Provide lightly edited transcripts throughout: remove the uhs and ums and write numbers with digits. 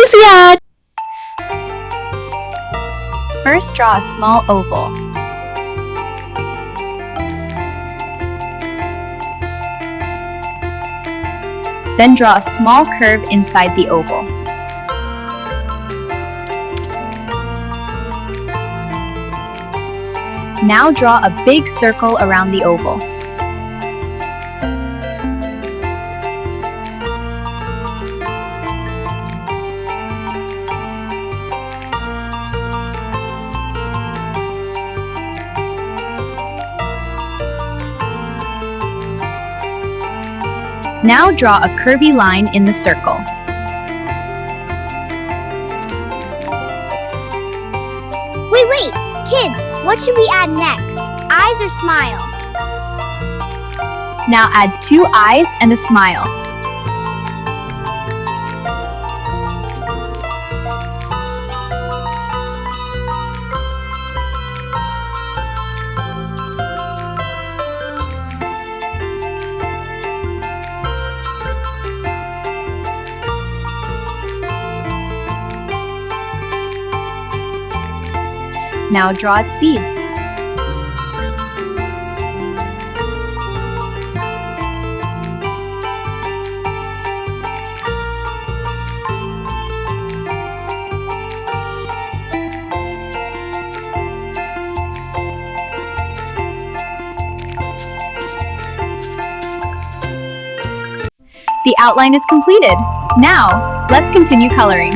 Thanks, Yad! First, draw a small oval. Then draw a small curve inside the oval. Now draw a big circle around the oval. Now draw a curvy line in the circle. Wait! Kids, what should we add next? Eyes or smile? Now add 2 eyes and a smile. Now draw its seeds. The outline is completed. Now, let's continue coloring.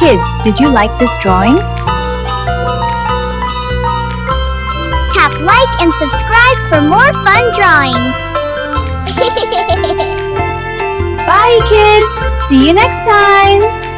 Kids, did you like this drawing? Tap like and subscribe for more fun drawings. Bye, kids! See you next time!